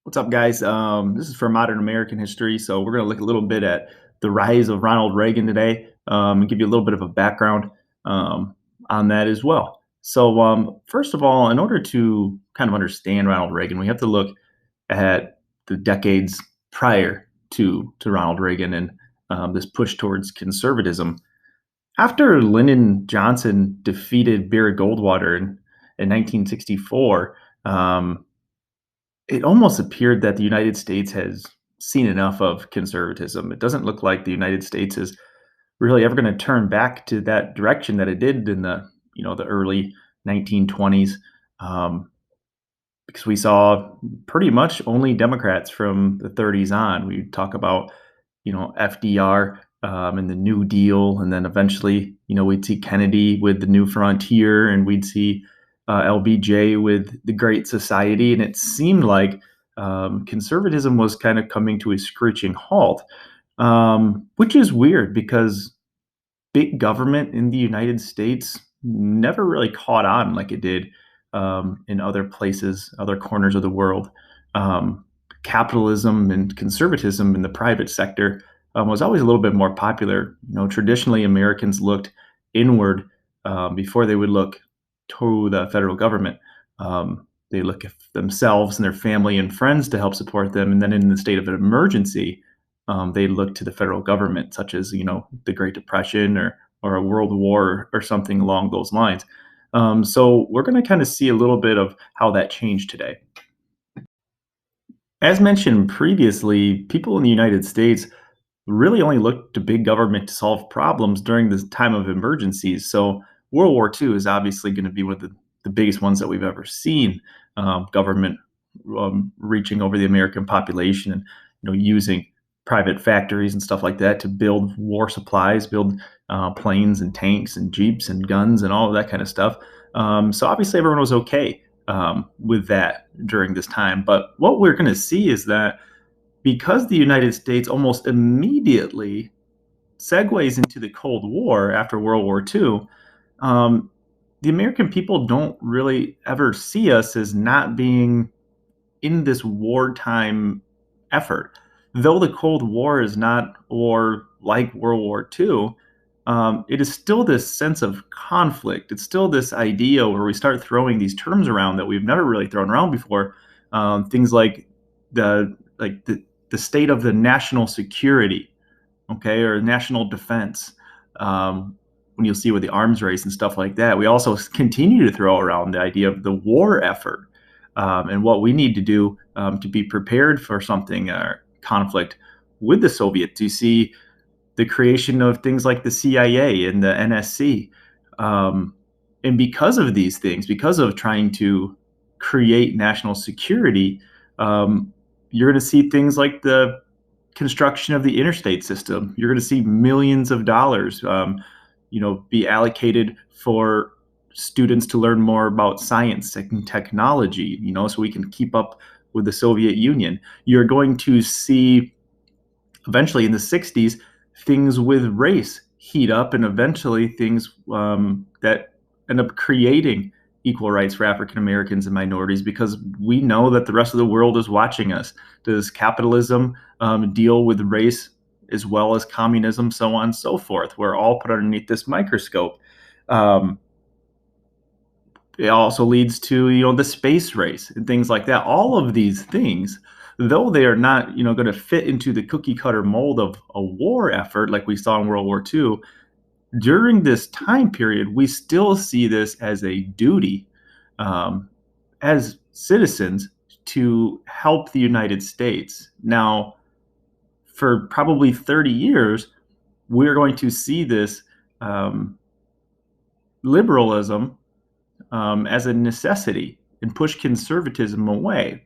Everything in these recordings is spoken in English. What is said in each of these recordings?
What's up, guys? This is for modern American history, so we're going to look a little bit at the rise of Ronald Reagan today, and give you a little bit of a background um, on that as well. So, first of all, in order to kind of understand Ronald Reagan, we have to look at the decades prior to Ronald Reagan and this push towards conservatism. After Lyndon Johnson defeated Barry Goldwater in 1964, it almost appeared that the United States has seen enough of conservatism. It doesn't look like the United States is really ever going to turn back to that direction that it did in the early 1920s, um, because we saw pretty much only Democrats from the 30s on. We talk about FDR and the New Deal, and then eventually we'd see Kennedy with the New Frontier, and we'd see LBJ with the Great Society, and it seemed like conservatism was kind of coming to a screeching halt, which is weird because big government in the United States never really caught on like it did in other places, other corners of the world. Um, Capitalism and conservatism in the private sector was always a little bit more popular. Traditionally, Americans looked inward before they would look to the federal government. They look at themselves and their family and friends to help support them, and then in the state of an emergency, they look to the federal government, such as the Great Depression or a world war or something along those lines. So we're going to kind of see a little bit of how that changed today. As mentioned previously, people in the United States really only looked to big government to solve problems during this time of emergencies. So World War II is obviously going to be one of the biggest ones that we've ever seen. Government reaching over the American population and using private factories and stuff like that to build war supplies, build planes and tanks and jeeps and guns and all of that kind of stuff. So obviously everyone was okay with that during this time. But what we're going to see is that because the United States almost immediately segues into the Cold War after World War II, um, the American people don't really ever see us as not being in this wartime effort. Though the Cold War is not war like World War II, it is still this sense of conflict. It's still this idea where we start throwing these terms around that we've never really thrown around before. Things like the state of the national security, okay, or national defense. When you'll see with the arms race and stuff like that, we also continue to throw around the idea of the war effort and what we need to do to be prepared for something conflict with the Soviets. You see the creation of things like the CIA and the NSC. And because of these things, because of trying to create national security, you're going to see things like the construction of the interstate system. You're going to see millions of dollars, be allocated for students to learn more about science and technology, so we can keep up with the Soviet Union. You're going to see eventually in the 60s things with race heat up, and eventually things that end up creating equal rights for African Americans and minorities, because we know that the rest of the world is watching us. Does capitalism deal with race as well as communism, so on and so forth? We're all put underneath this microscope. Um, it also leads to the space race and things like that. All of these things, though they are not going to fit into the cookie cutter mold of a war effort like we saw in World War II, during this time period we still see this as a duty as citizens to help the United States. Now, for probably 30 years, we're going to see this liberalism as a necessity and push conservatism away.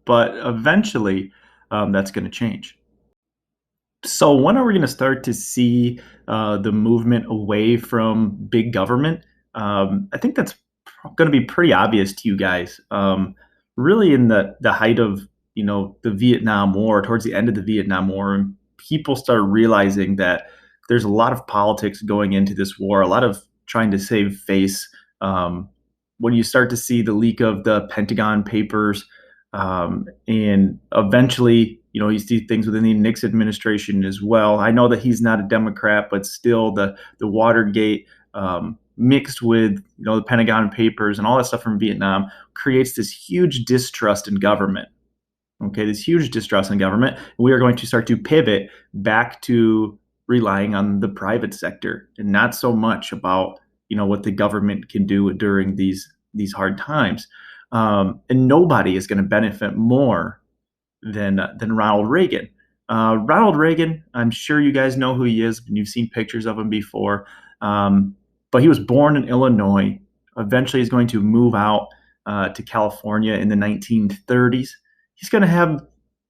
But eventually, that's going to change. So, when are we going to start to see the movement away from big government? I think that's going to be pretty obvious to you guys. Really, in the height of the Vietnam War, towards the end of the Vietnam War, and people start realizing that there's a lot of politics going into this war, a lot of trying to save face. When you start to see the leak of the Pentagon Papers, And eventually, you see things within the Nixon administration as well. I know that he's not a Democrat, but still, the Watergate mixed with the Pentagon Papers and all that stuff from Vietnam creates this huge distrust in government. Okay, this huge distrust in government. We are going to start to pivot back to relying on the private sector and not so much about what the government can do during these hard times. And nobody is going to benefit more than Ronald Reagan. Ronald Reagan, I'm sure you guys know who he is, and you've seen pictures of him before. Um, but he was born in Illinois. Eventually, he's going to move out to California in the 1930s. He's going to have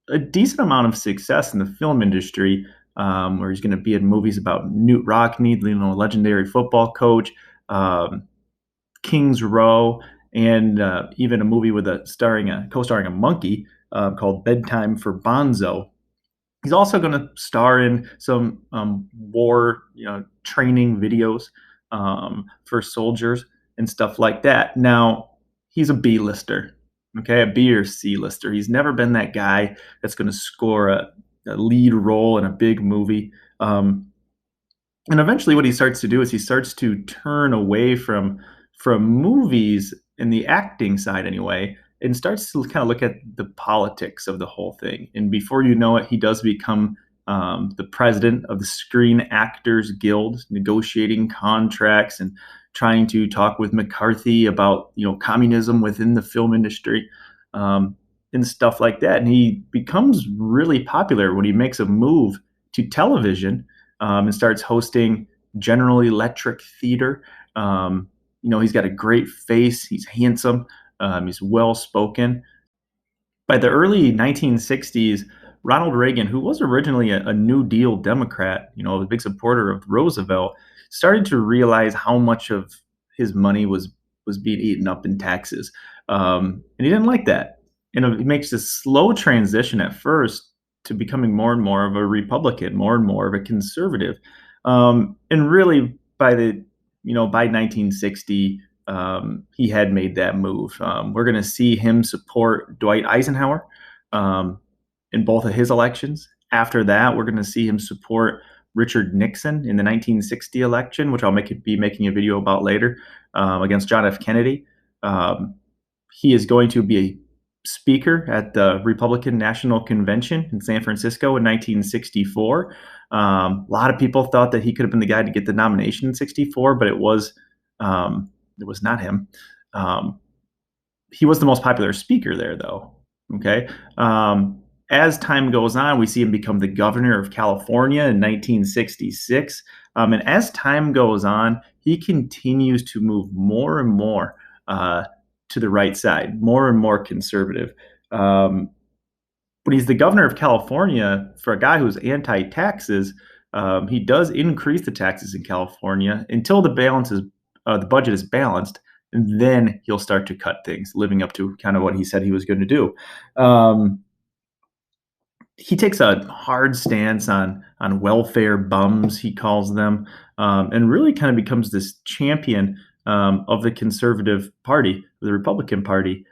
a decent amount of success in the film industry, where he's going to be in movies about Newt Rockne, legendary football coach, um, Kings Row, and even a movie with co-starring a monkey called Bedtime for Bonzo. He's also going to star in some war, training videos for soldiers and stuff like that. Now, he's a B-lister, okay, a B or C lister. He's never been that guy that's going to score a lead role in a big movie. And eventually, what he starts to do is he starts to turn away from movies in the acting side anyway, and starts to kind of look at the politics of the whole thing. And before you know it, he does become the president of the Screen Actors Guild, negotiating contracts and trying to talk with McCarthy about communism within the film industry, and stuff like that. And he becomes really popular when he makes a move to television, and starts hosting General Electric Theater. He's got a great face. He's handsome. He's well spoken. By the early 1960s, Ronald Reagan, who was originally a New Deal Democrat, a big supporter of Roosevelt, started to realize how much of his money was being eaten up in taxes, and he didn't like that. He makes this slow transition at first to becoming more and more of a Republican, more and more of a conservative, and really by 1960, he had made that move. We're going to see him support Dwight Eisenhower um, in both of his elections. After that, we're going to see him support Richard Nixon in the 1960 election, which be making a video about later, against John F. Kennedy. Um, he is going to be a speaker at the Republican National Convention in San Francisco in 1964. A lot of people thought that he could have been the guy to get the nomination in '64, but it was not him. Um, he was the most popular speaker there, though. Okay. As time goes on, we see him become the governor of California in 1966. And as time goes on, he continues to move more and more to the right side, more and more conservative. Um, when he's the governor of California, for a guy who's anti-taxes, he does increase the taxes in California until the budget is balanced, and then he'll start to cut things, living up to kind of what he said he was going to do. Um, he takes a hard stance on welfare bums, he calls them, and really kind of becomes this champion of the conservative party, the Republican Party.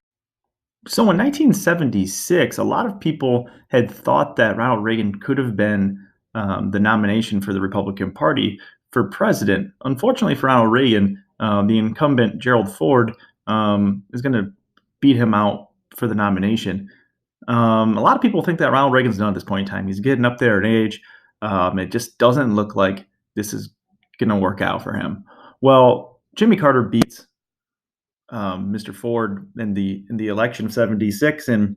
So in 1976, a lot of people had thought that Ronald Reagan could have been the nomination for the Republican Party for president. Unfortunately for Ronald Reagan, the incumbent Gerald Ford is going to beat him out for the nomination. A lot of people think that Ronald Reagan's done at this point in time. He's getting up there in age. It just doesn't look like this is going to work out for him. Well, Jimmy Carter beats Mr. Ford in the election of '76, and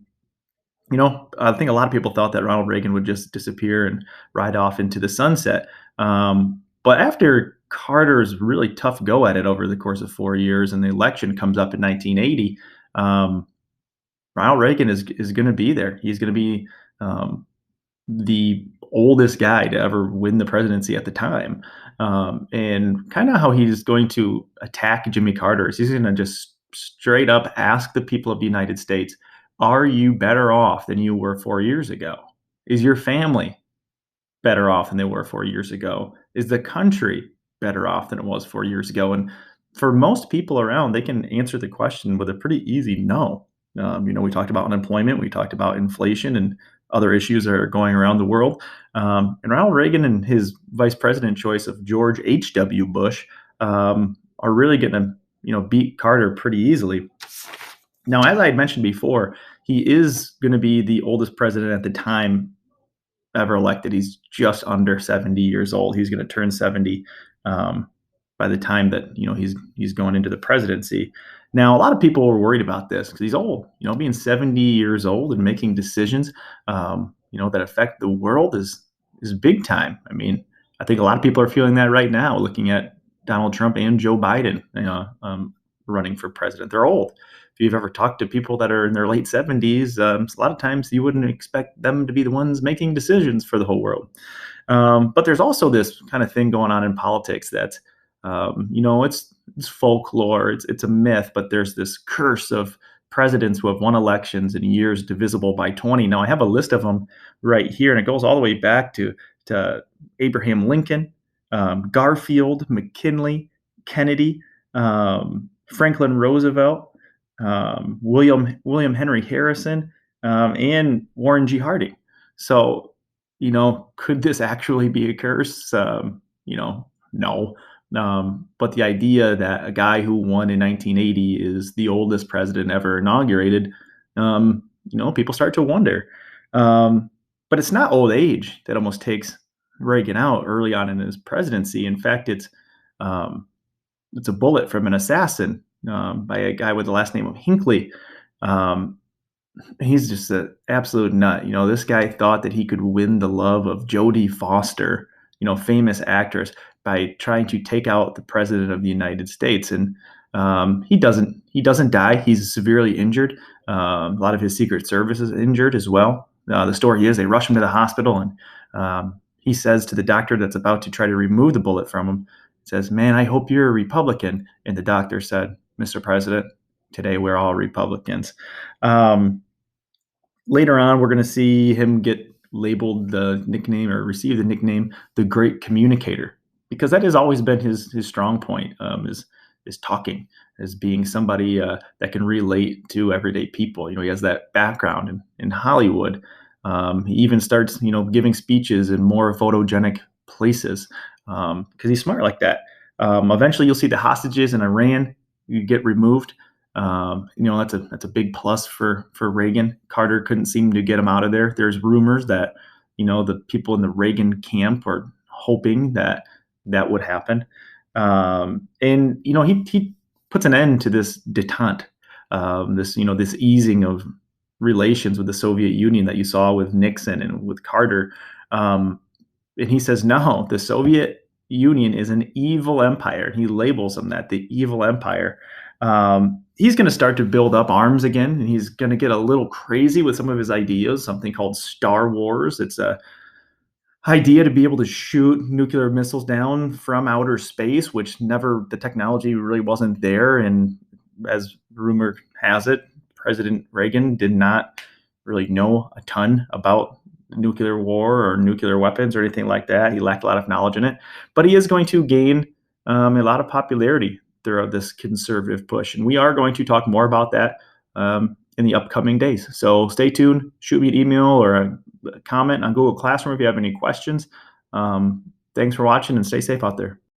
I think a lot of people thought that Ronald Reagan would just disappear and ride off into the sunset. But after Carter's really tough go at it over the course of 4 years, and the election comes up in 1980, Ronald Reagan is going to be there. He's going to be the oldest guy to ever win the presidency at the time. And kind of how he's going to attack Jimmy Carter is he's going to just straight up ask the people of the United States, are you better off than you were 4 years ago? Is your family better off than they were 4 years ago? Is the country better off than it was 4 years ago? And for most people around, they can answer the question with a pretty easy no. We talked about unemployment, we talked about inflation and other issues that are going around the world. And Ronald Reagan and his vice president choice of George H.W. Bush are really going to, beat Carter pretty easily. Now, as I had mentioned before, he is going to be the oldest president at the time ever elected. He's just under 70 years old. He's going to turn 70 um, by the time that he's going into the presidency. Now, a lot of people were worried about this because he's old. Being 70 years old and making decisions, that affect the world is big time. I mean, I think a lot of people are feeling that right now, looking at Donald Trump and Joe Biden, running for president. They're old. If you've ever talked to people that are in their late 70s, a lot of times you wouldn't expect them to be the ones making decisions for the whole world. But there's also this kind of thing going on in politics that, it's folklore, it's a myth, but there's this curse of presidents who have won elections in years divisible by 20. Now, I have a list of them right here, and it goes all the way back to Abraham Lincoln, Garfield, McKinley, Kennedy, Franklin Roosevelt, William Henry Harrison, and Warren G. Harding. So, could this actually be a curse? No. But the idea that a guy who won in 1980 is the oldest president ever inaugurated, people start to wonder. But it's not old age that almost takes Reagan out early on in his presidency. In fact, it's a bullet from an assassin by a guy with the last name of Hinckley. Um, he's just an absolute nut. This guy thought that he could win the love of Jodie Foster, famous actress, by trying to take out the president of the United States. And he doesn't. He doesn't die. He's severely injured. A lot of his Secret Service is injured as well. The story is they rush him to the hospital, and he says to the doctor that's about to try to remove the bullet from him, says, "Man, I hope you're a Republican." And the doctor said, "Mr. President, today we're all Republicans." Um, Later on, we're going to see him get labeled the nickname or receive the nickname the Great Communicator, because that has always been his strong point, is talking, as being somebody that can relate to everyday people. He has that background in Hollywood. He even starts, giving speeches in more photogenic places because he's smart like that. Eventually, you'll see the hostages in Iran you get removed. That's a big plus for Reagan. Carter couldn't seem to get him out of there. There's rumors that the people in the Reagan camp are hoping that that would happen. And he puts an end to this detente, this easing of relations with the Soviet Union that you saw with Nixon and with Carter. And he says, no, the Soviet Union is an evil empire. He labels them that, the evil empire. He's going to start to build up arms again, and he's going to get a little crazy with some of his ideas, something called Star Wars. It's a idea to be able to shoot nuclear missiles down from outer space, which the technology really wasn't there. And as rumor has it, President Reagan did not really know a ton about nuclear war or nuclear weapons or anything like that. He lacked a lot of knowledge in it, but he is going to gain a lot of popularity throughout this conservative push. And we are going to talk more about that in the upcoming days. So stay tuned. Shoot me an email or a comment on Google Classroom if you have any questions. Thanks for watching, and stay safe out there.